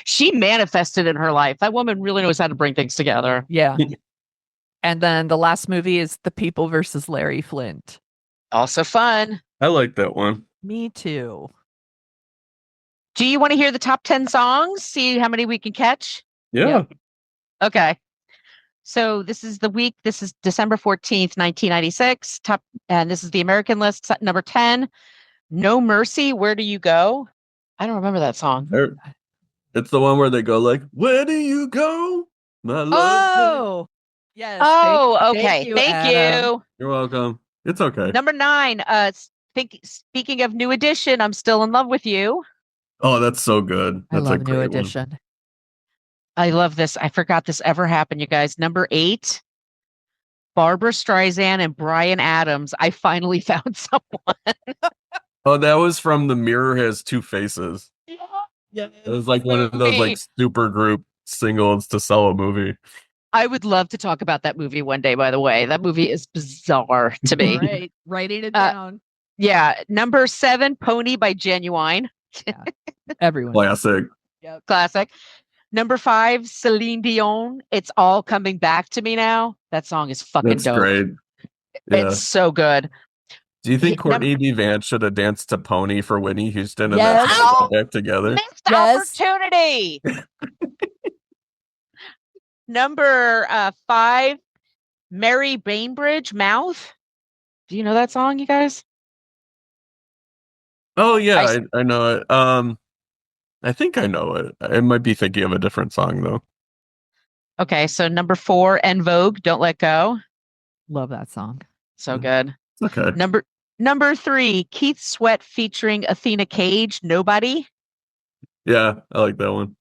she manifested in her life. That woman really knows how to bring things together. Yeah. And then the last movie is The People versus Larry Flint. Also fun. I like that one. Me too. Do you want to hear the top 10 songs? See how many we can catch? Yeah. Okay. So this is the week. This is December 14th, 1996. And this is the American list, number 10. No Mercy, Where Do You Go? I don't remember that song. It's the one where they go like, where do you go? My love. Oh, yes. Oh, okay. Thank you. You're welcome. It's okay. Number 9. Speaking of New Edition, I'm Still in Love with You. Oh, that's so good. That's I love New Edition. I love this. I forgot this ever happened, you guys. Number 8, Barbara Streisand and Bryan Adams. I finally found someone. Oh, that was from The Mirror Has Two Faces. Yeah. It was like one of those like super group singles to sell a movie. I would love to talk about that movie one day, by the way. That movie is bizarre to me. All right, writing it down. Yeah. Number 7, Pony by Genuine. Yeah. Everyone. Classic. Yep. Classic. Number 5, Celine Dion. It's all coming back to me now. That song is fucking That's dope. great. Yeah. It's so good. Do you think Courtney B. Vance should have danced to Pony for Whitney Houston and Yes. then got back together? Missed Yes. opportunity. Number 5, Mary Bainbridge, Mouth. Do you know that song, you guys? Oh yeah, I know it. I think I know it. I might be thinking of a different song though. Okay, so number 4, En Vogue, Don't Let Go. Love that song. So good. Okay. Number 3, Keith Sweat featuring Athena Cage, Nobody. Yeah, I like that one.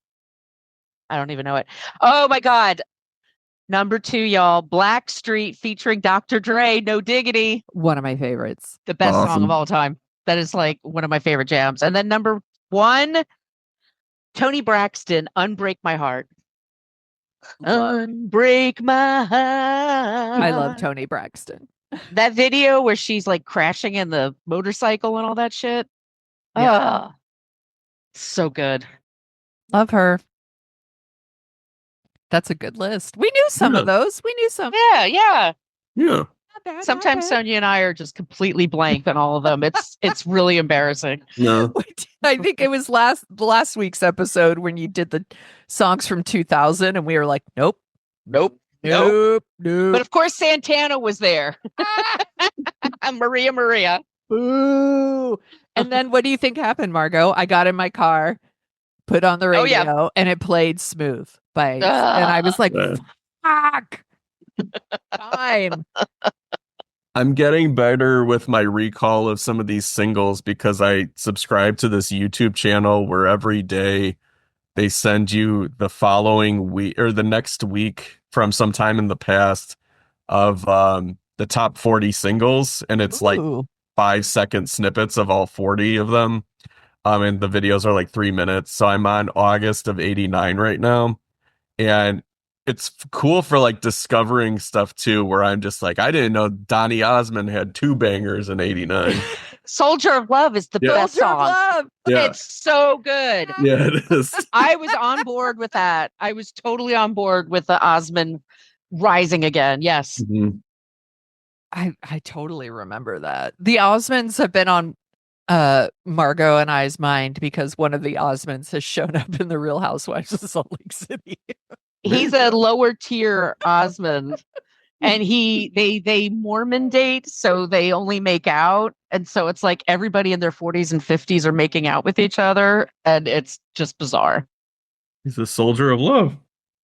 I don't even know it. Oh my God. Number 2, y'all, Blackstreet featuring Dr. Dre, No Diggity. One of my favorites. The best song Awesome. of all time. That is like one of my favorite jams. And then number 1, Tony Braxton, Unbreak My Heart. Unbreak my heart. I love Tony Braxton. That video where she's like crashing in the motorcycle and all that shit. Yeah. So good. Love her. That's a good list. We knew some Yeah. of those. We knew some. Yeah. Yeah. Not bad, Sometimes not bad. Sonia and I are just completely blank on all of them. It's really embarrassing. No. I think it was last week's episode when you did the songs from 2000 and we were like, nope. Nope. But of course Santana was there. Maria. Boo. And then what do you think happened, Margo? I got in my car, put on the radio, Oh, yeah. and it played Smooth by and I was like, Yeah. fuck. Time. I'm getting better with my recall of some of these singles because I subscribe to this YouTube channel where every day they send you the following week or the next week from some time in the past of the top 40 singles, and it's like Ooh. 5-second snippets of all 40 of them. And the videos are like 3 minutes. So I'm on August of 89 right now. And it's cool for like discovering stuff too, where I'm just like, I didn't know Donny Osmond had 2 bangers in 89. Soldier of Love is the Yeah. best Soldier of song. Love. Yeah. It's so good. Yeah, it is. I was on board with that. I was totally on board with the Osmond rising again. Yes. Mhm. I totally remember that. The Osmonds have been on Margo and I's mind because one of the Osmonds has shown up in the Real Housewives of Salt Lake City. He's a lower tier Osmond. And they Mormon date, so they only make out. And so it's like everybody in their 40s and 50s are making out with each other. And it's just bizarre. He's a soldier of love.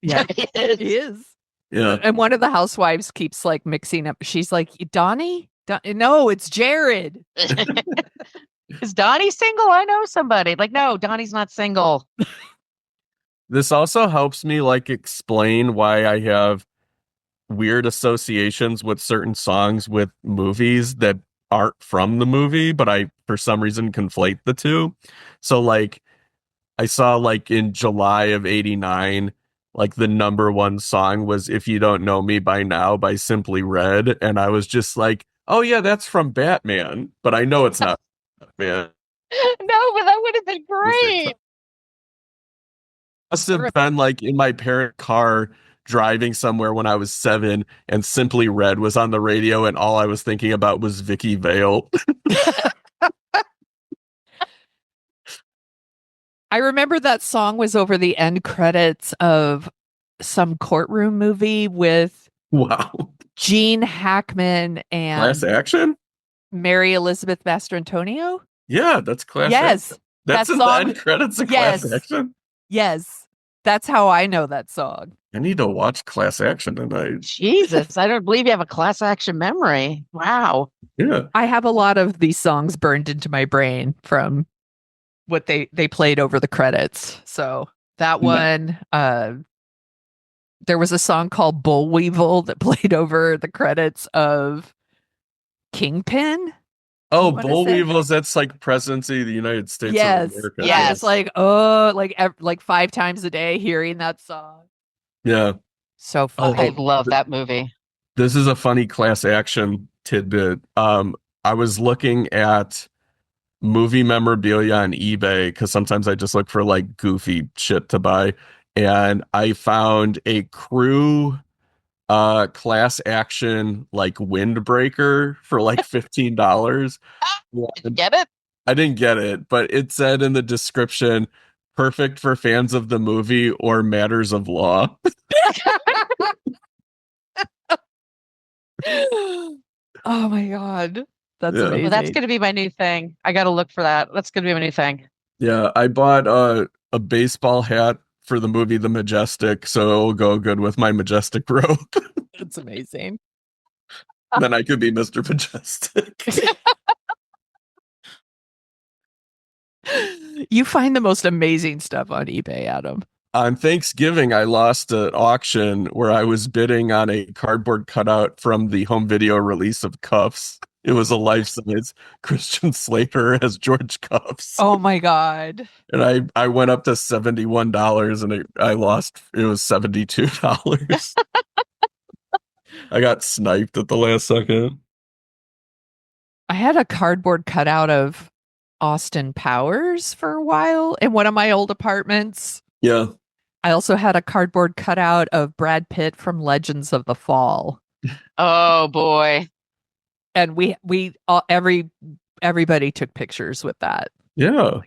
Yeah, He is. he is. Yeah. And one of the housewives keeps like mixing up. She's like, Donnie? No, it's Jared. Is Donnie single? I know somebody. Like, no, Donnie's not single. This also helps me like explain why I have weird associations with certain songs with movies that aren't from the movie, but I for some reason conflate the two. So like I saw like in July of 89, like the number 1 song was If You Don't Know Me By Now by Simply Red, and I was just like, oh yeah, that's from Batman, but I know it's not Batman. No, but that would have been great. Must have been like in my parent car driving somewhere when I was 7 and Simply Red was on the radio and all I was thinking about was Vicky Vale. I remember that song was over the end credits of some courtroom movie with Wow. Gene Hackman and Class Action? Mary Elizabeth Mastrantonio. Yeah, that's Class Yes. Action. That's that in song- the end credits of Yes. Class Action? Yes. That's how I know that song. I need to watch Class Action tonight. Jesus, I don't believe you have a class action memory. Wow. Yeah. I have a lot of these songs burned into my brain from what they played over the credits. So that one, there was a song called Bullweevil that played over the credits of Kingpin. Oh, wanna boll say? weevils, that's like presidency of the United States of Yes. America. I Yes. was like, oh, like 5 times a day hearing that song. Yeah. So Oh, funny. I love that movie. This is a funny class action tidbit. I was looking at movie memorabilia on eBay because sometimes I just look for like goofy shit to buy, and I found a Crew class action like windbreaker for like $15. Did you get it? I didn't get it, but it said in the description, perfect for fans of the movie or matters of law. Oh my God. That's Yeah. amazing. Well, that's going to be my new thing. I got to look for that. That's going to be my new thing. Yeah, I bought a baseball hat for the movie The Majestic, so it'll go good with my Majestic robe. That's amazing. Then I could be Mr. Majestic. You find the most amazing stuff on eBay, Adam. On Thanksgiving, I lost an auction where I was bidding on a cardboard cutout from the home video release of Cuffs. It was a life-size Christian Slater as George Cuffs. Oh my God. And I went up to $71 and I lost, it was $72. I got sniped at the last second. I had a cardboard cutout of Austin Powers for a while in one of my old apartments. Yeah. I also had a cardboard cutout of Brad Pitt from Legends of the Fall. Oh boy. And everybody took pictures with that, Yeah.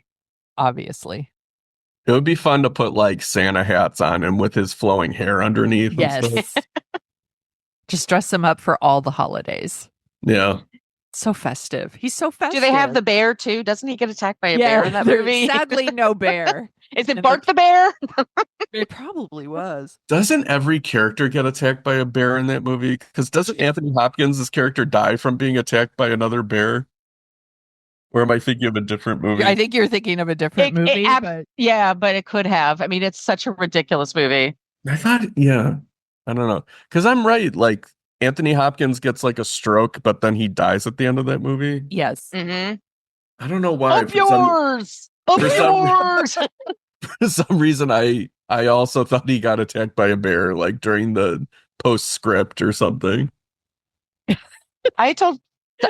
obviously. It would be fun to put like Santa hats on him with his flowing hair underneath. and Yes. stuff. Just dress him up for all the holidays. Yeah. So festive. He's so festive. Do they have the bear too? Doesn't he get attacked by a bear in that there's movie? Sadly, no bear. Is it And Bark the bear? It probably was. Doesn't every character get attacked by a bear in that movie? Because doesn't Anthony Hopkins' character die from being attacked by another bear? Or am I thinking of a different movie? I think you're thinking of a different movie. But Yeah, but it could have. I mean, it's such a ridiculous movie. I thought, yeah. I don't know. Because I'm right. Like, Anthony Hopkins gets like a stroke, but then he dies at the end of that movie. yes. Mm-hmm. I don't know why. Up yours! Up for some- yours! For some reason, I also thought he got attacked by a bear, like during the postscript or something. I told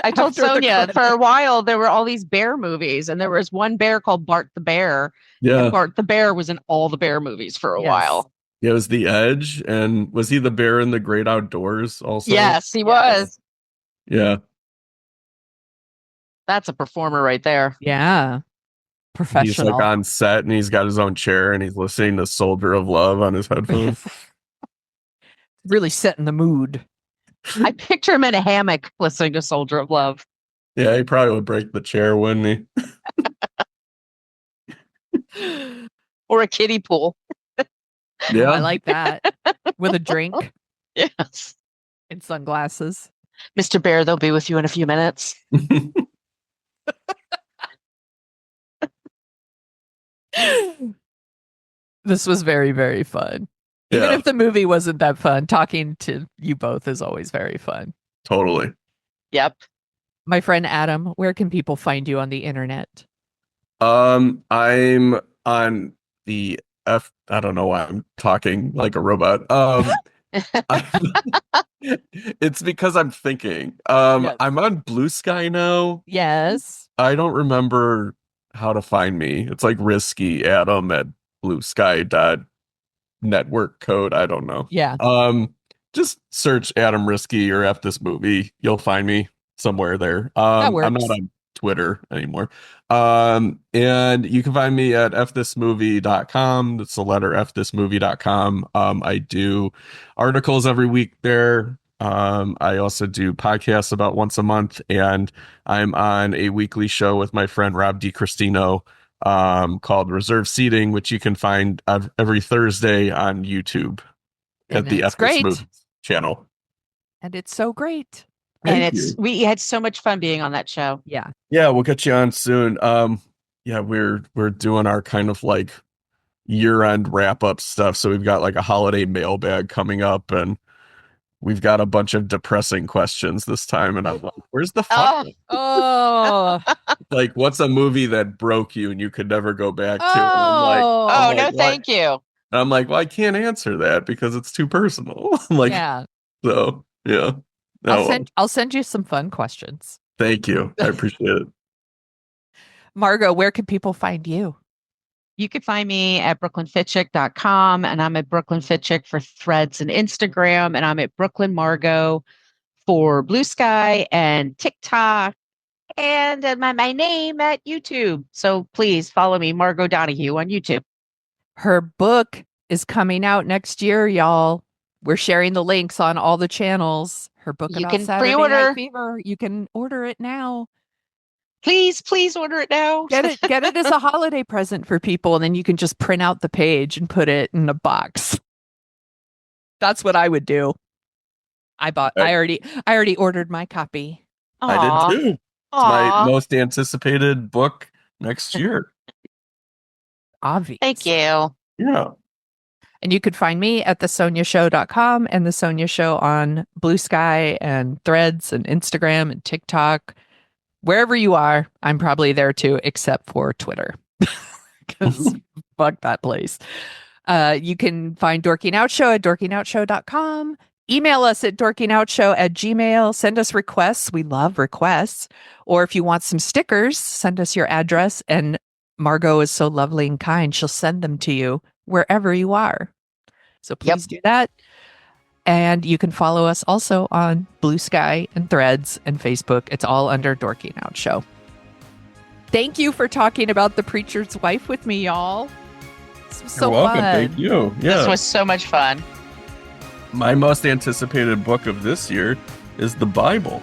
After the Sonia credits. for a while there were all these bear movies, and there was one bear called Bart the Bear. Yeah. And Bart the Bear was in all the bear movies for a Yes. while. Yeah, it was The Edge. And was he the bear in The Great Outdoors also? Yes, he was. Yeah. That's a performer right there. Yeah. He's Professional. like on set and he's got his own chair and he's listening to Soldier of Love on his headphones. Really setting the mood. I picture him in a hammock listening to Soldier of Love. Yeah, he probably would break the chair, wouldn't he? Or a kiddie pool. Yeah. I like that. With a drink Yes. and sunglasses. Mr. Bear, they'll be with you in a few minutes. This was very, very fun. Even Yeah, if the movie wasn't that fun, talking to you both is always very fun. totally. Yep. My friend Adam, where can people find you on the internet? I'm on the I don't know why I'm talking like a robot. It's because I'm thinking. Yes. I'm on Blue Sky now. Yes. I don't remember how to find me. It's like Risky Adam at bluesky.network code. I don't know. Yeah. Just search Adam Riske or F this movie. You'll find me somewhere there. I'm works. not on Twitter anymore. And you can find me at fthismovie.com. That's the letter fthismovie.com. I do articles every week there. I also do podcasts about once a month, and I'm on a weekly show with my friend Rob DiCristino called Reserve Seating, which you can find every Thursday on YouTube at And the it's F This great. Movie channel. And it's so great. Thank And we had so much fun being on that show. Yeah. Yeah, we'll get you on soon. Yeah, we're doing our kind of like year-end wrap-up stuff. So we've got like a holiday mailbag coming up, and we've got a bunch of depressing questions this time, and I'm like, where's the fun? Oh, Like, what's a movie that broke you and you could never go back to? And I'm like, thank you. And I'm like, well, I can't answer that because it's too personal. Like, yeah. so yeah. I'll send you some fun questions. Thank you. I appreciate it. Margo, where can people find you? You can find me at brooklynfitchick.com, and I'm at Brooklyn Fitchick for Threads and Instagram, and I'm at Brooklyn Margo for Blue Sky and TikTok, and my name at YouTube. So please follow me, Margo Donahue, on YouTube. Her book is coming out next year, y'all. We're sharing the links on all the channels. Her book You about can Saturday pre-order. Night Fever. You can order it now. Please order it now. Get it as a holiday present for people, and then you can just print out the page and put it in a box. That's what I would do. I already ordered my copy. I did too. It's my most anticipated book next year. Obvious. Thank you. Yeah. And you could find me at thesoniashow.com and The Sonia Show on Blue Sky and Threads and Instagram and TikTok. Wherever you are, I'm probably there too, except for Twitter. Because fuck that place. You can find Dorking Out Show at dorkingoutshow.com. Email us at dorkingoutshow@gmail.com. Send us requests. We love requests. Or if you want some stickers, send us your address. And Margo is so lovely and kind. She'll send them to you wherever you are. So please do that. And you can follow us also on Blue Sky and Threads and Facebook. It's all under Dorking Out Show. Thank you for talking about The Preacher's Wife with me, y'all. This was so You're welcome. fun. Thank you. Yeah. This was so much fun. My most anticipated book of this year is the Bible.